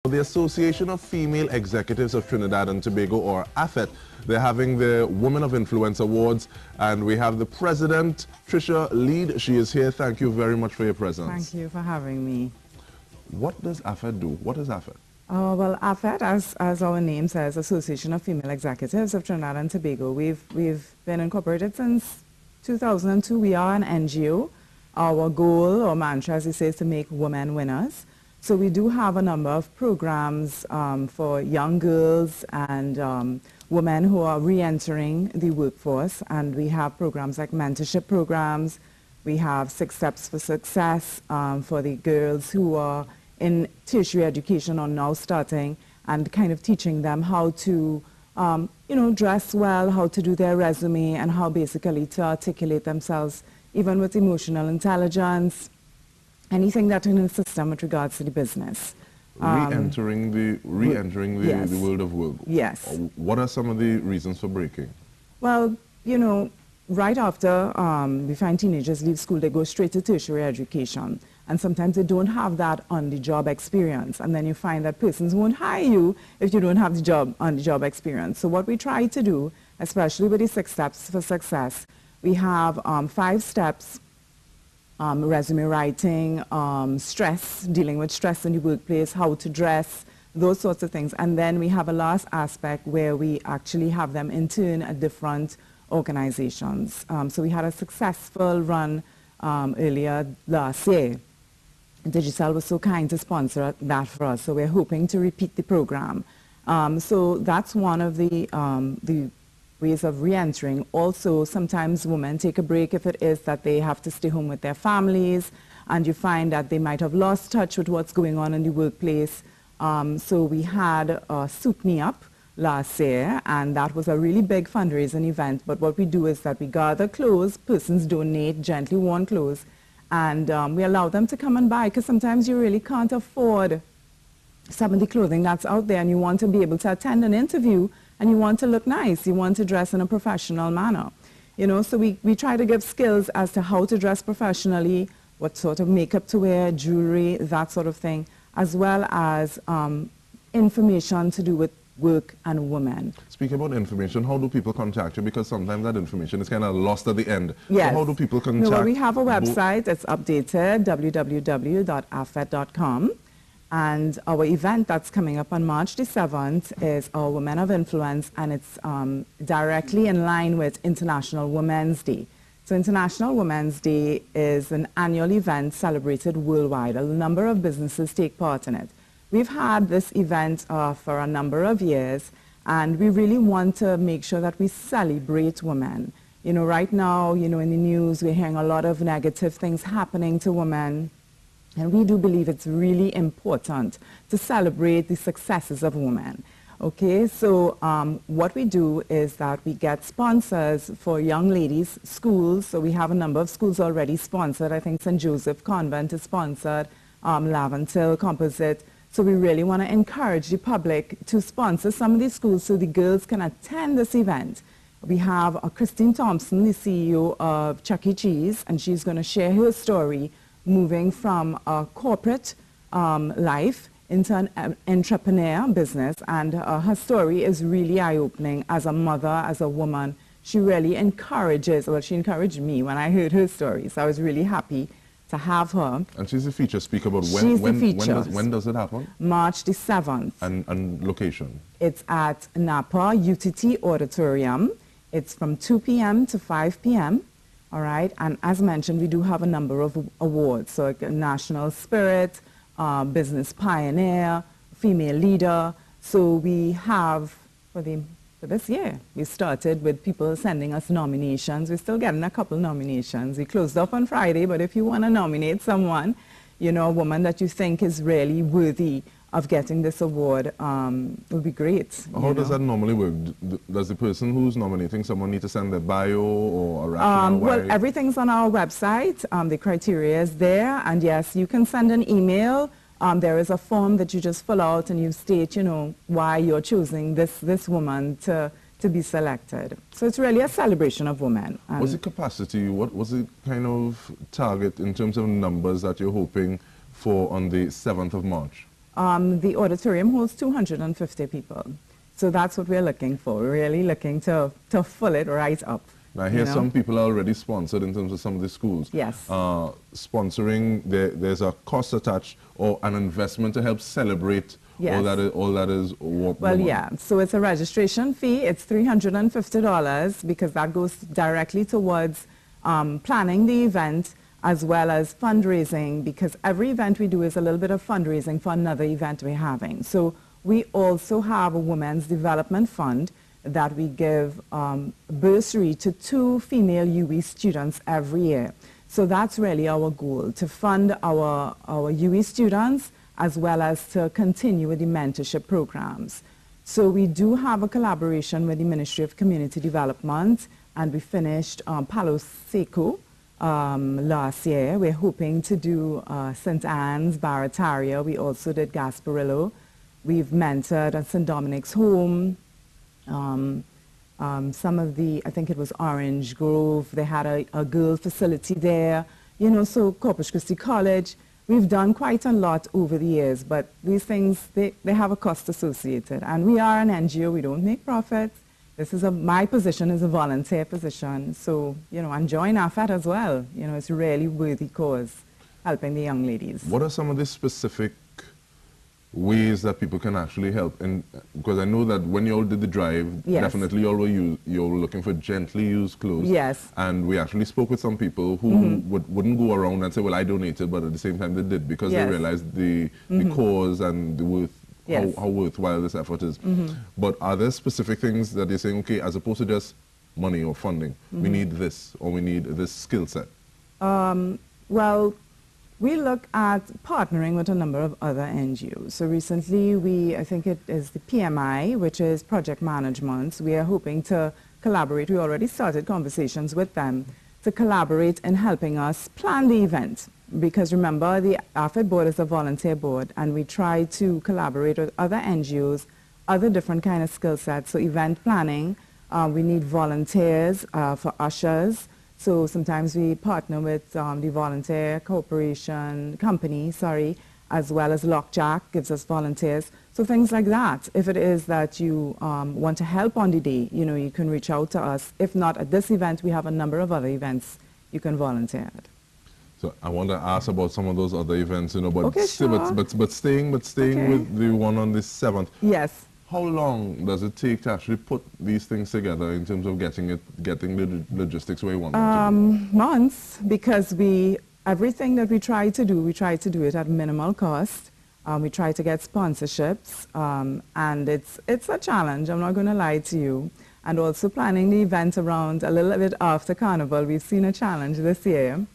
The Association of Female Executives of Trinidad and Tobago, or AFETT, they're having the Women of Influence Awards, and we have the president, Tricia Leid. She is here. Thank you very much for your presence. Thank you for having me. What does AFETT do? What is AFETT? Well, AFETT, as our name says, Association of Female Executives of Trinidad and Tobago. We've been incorporated since 2002. We are an NGO. Our goal or mantra, as you say, is to make women winners. So we do have a number of programs for young girls and women who are re-entering the workforce. And we have programs like mentorship programs. We have 6 Steps for Success for the girls who are in tertiary education or now starting, and kind of teaching them how to, dress well, how to do their resume, and how basically to articulate themselves, even with emotional intelligence, anything that in the system with regards to the business. Re-entering yes. the world of work. Yes. What are some of the reasons for breaking? Well, right after we find teenagers leave school, they go straight to tertiary education. And sometimes they don't have that on-the-job experience. And then you find that persons won't hire you if you don't have the on-the-job experience. So what we try to do, especially with the 6 Steps for Success, we have 5 steps: resume writing, stress, dealing with stress in the workplace, how to dress, those sorts of things. And then we have a last aspect where we actually have them intern at different organizations. So we had a successful run earlier last year. Digicel was so kind to sponsor that for us, so we're hoping to repeat the program. So that's one of the ways of re-entering. Also, sometimes women take a break if it is that they have to stay home with their families, and you find that they might have lost touch with what's going on in the workplace. So we had Suit Me Up last year, and that was a really big fundraising event. But what we do is that we gather clothes, persons donate gently worn clothes, and we allow them to come and buy, because sometimes you really can't afford some of the clothing that's out there, and you want to be able to attend an interview, and you want to look nice, you want to dress in a professional manner. So we try to give skills as to how to dress professionally, what sort of makeup to wear, jewelry, that sort of thing, as well as information to do with work and women. Speaking about information, how do people contact you? Because sometimes that information is kind of lost at the end. Yes. So how do people contact? No, we have a website. It's updated, www.afet.com. And our event that's coming up on March the 7th is our Women of Influence, and it's directly in line with International Women's Day. So International Women's Day is an annual event celebrated worldwide. A number of businesses take part in it. We've had this event for a number of years, and we really want to make sure that we celebrate women. Right now, in the news, we're hearing a lot of negative things happening to women, and we do believe it's really important to celebrate the successes of women. Okay, so what we do is that we get sponsors for young ladies' schools. So we have a number of schools already sponsored. I think St. Joseph Convent is sponsored, Laventil Composite. So we really want to encourage the public to sponsor some of these schools so the girls can attend this event. We have Christine Thompson, the CEO of Chuck E. Cheese, and she's going to share her story moving from a corporate life into an entrepreneur business. And her story is really eye-opening as a mother, as a woman. She really encourages, well, she encouraged me when I heard her story. So I was really happy to have her. And she's the feature speaker, but when does it happen? March the 7th. And location? It's at Napa UTT Auditorium. It's from 2 p.m. to 5 p.m. All right, and as mentioned, we do have a number of awards. So like National Spirit, Business Pioneer, Female Leader. So we have, for this year, we started with people sending us nominations. We're still getting a couple nominations. We closed up on Friday, but if you want to nominate someone, a woman that you think is really worthy of getting this award, it would be great. How does that normally work? Does the person who's nominating someone need to send their bio or a rationale? Well, everything's on our website. The criteria is there. And yes, you can send an email. There is a form that you just fill out, and you state, why you're choosing this woman to be selected. So it's really a celebration of women. What's the capacity? What was the kind of target in terms of numbers that you're hoping for on the 7th of March? The auditorium holds 250 people. So that's what we're looking for. We're really looking to fill it right up. Now, I hear some people are already sponsored in terms of some of the schools. Yes. Sponsoring, there's a cost attached or an investment to help celebrate yes. all that is well, yeah. So it's a registration fee. It's $350 because that goes directly towards planning the event as well as fundraising, because every event we do is a little bit of fundraising for another event we're having. So we also have a women's development fund that we give bursary to 2 female UE students every year. So that's really our goal, to fund our UE students as well as to continue with the mentorship programs. So we do have a collaboration with the Ministry of Community Development, and we finished Palo Seco last year. We're hoping to do St. Anne's, Barataria. We also did Gasparillo. We've mentored at St. Dominic's Home. Some of the, I think it was Orange Grove, they had a girl facility there, so Corpus Christi College. We've done quite a lot over the years, but these things, they have a cost associated. And we are an NGO, we don't make profits. This is my position is a volunteer position, so, and join AFETT as well. It's a really worthy cause, helping the young ladies. What are some of the specific ways that people can actually help? And because I know that when you all did the drive, yes. definitely you're looking for gently used clothes. Yes. And we actually spoke with some people who wouldn't go around and say, well, I donated, but at the same time they did, because yes. they realized the cause and the worth, yes. how worthwhile this effort is. But are there specific things that you're saying, okay, as opposed to just money or funding, we need this, or we need this skill set? Well, we look at partnering with a number of other NGOs. So recently, I think it is the PMI, which is project management. We are hoping to collaborate. We already started conversations with them to collaborate in helping us plan the event. Because remember, the AFETT board is a volunteer board, and we try to collaborate with other NGOs, other different kind of skill sets. So event planning, we need volunteers for ushers. So sometimes we partner with the volunteer company, as well as Lockjack gives us volunteers. So things like that. If it is that you want to help on the day, you can reach out to us. If not at this event, we have a number of other events you can volunteer at. So I want to ask about some of those other events, but okay, sure. but staying okay. with the one on the 7th. Yes. How long does it take to actually put these things together in terms of getting the logistics where you want them to be? Months, because everything that we try to do it at minimal cost. We try to get sponsorships, and it's a challenge, I'm not going to lie to you. And also planning the event around a little bit after Carnival, we've seen a challenge this year.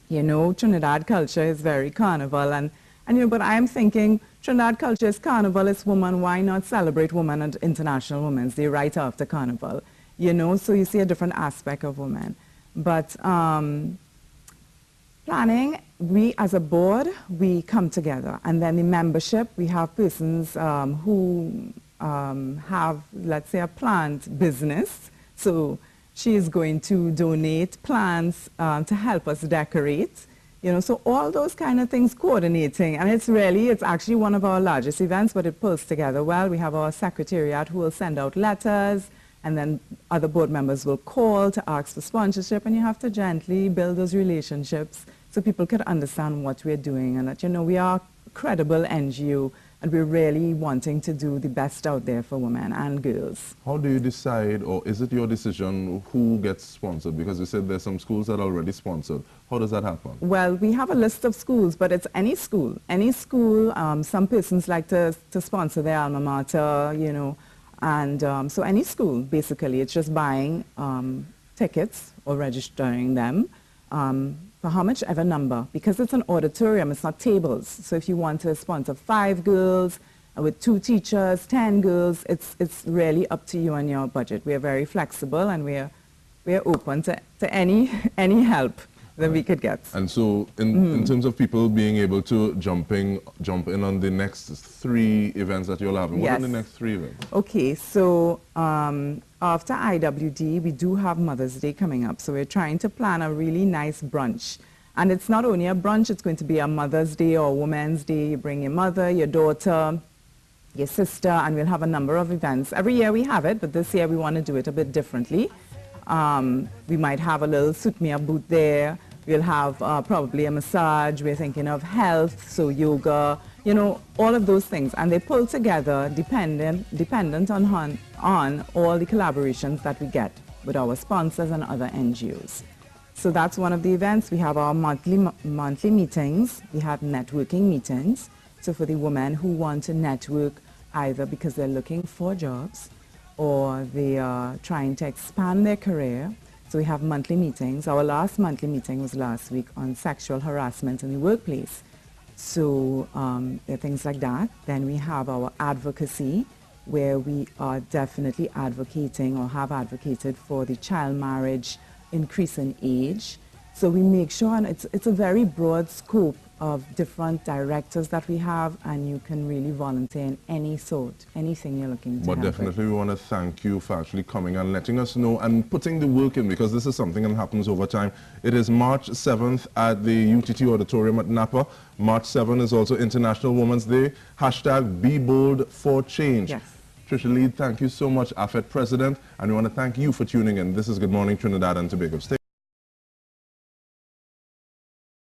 Trinidad culture is very Carnival, and but I am thinking, Trinidad culture is Carnival, it's woman, why not celebrate women at International Women's Day right after Carnival? So you see a different aspect of women. But planning, we as a board, we come together. And then the membership, we have persons who have, let's say, a plant business. So she is going to donate plants to help us decorate. So all those kind of things coordinating, and it's actually one of our largest events, but it pulls together well. We have our secretariat who will send out letters, and then other board members will call to ask for sponsorship, and you have to gently build those relationships so people can understand what we're doing, and that, we are a credible NGO, and we're really wanting to do the best out there for women and girls. How do you decide, or is it your decision, who gets sponsored? Because you said there's some schools that are already sponsored. How does that happen? Well, we have a list of schools, but it's any school. Any school, some persons like to sponsor their alma mater, and so any school, basically. It's just buying tickets or registering them for how much ever number, because it's an auditorium, it's not tables. So if you want to sponsor 5 girls with 2 teachers, 10 girls, it's really up to you and your budget. We are very flexible, and we are open to any help that we could get. And so in terms of people being able to jump in on the next 3 events that you'll have, what yes. are the next 3 events? Okay, so after IWD, we do have Mother's Day coming up, so we're trying to plan a really nice brunch. And it's not only a brunch, it's going to be a Mother's Day or Women's Day. You bring your mother, your daughter, your sister, and we'll have a number of events. Every year we have it, but this year we want to do it a bit differently. We might have a little suit me up booth there. We'll have probably a massage. We're thinking of health, so yoga, you know, all of those things. And they pull together dependent on all the collaborations that we get with our sponsors and other NGOs. So that's one of the events. We have our monthly meetings. We have networking meetings. So for the women who want to network either because they're looking for jobs or they are trying to expand their career. So we have monthly meetings. Our last monthly meeting was last week on sexual harassment in the workplace. So there are things like that. Then we have our advocacy, where we are definitely advocating or have advocated for the child marriage increase in age. So we make sure, and it's a very broad scope of different directors that we have, and you can really volunteer in any sort, anything you're looking to But help definitely with. we want to thank you for actually coming and letting us know and putting the work in, because this is something that happens over time. It is March 7th at the UTT Auditorium at Napa. March 7th is also International Women's Day. Hashtag Be Bold for Change. Yes. Tricia Leid, thank you so much, AFETT President, and we want to thank you for tuning in. This is Good Morning Trinidad and Tobago. Stay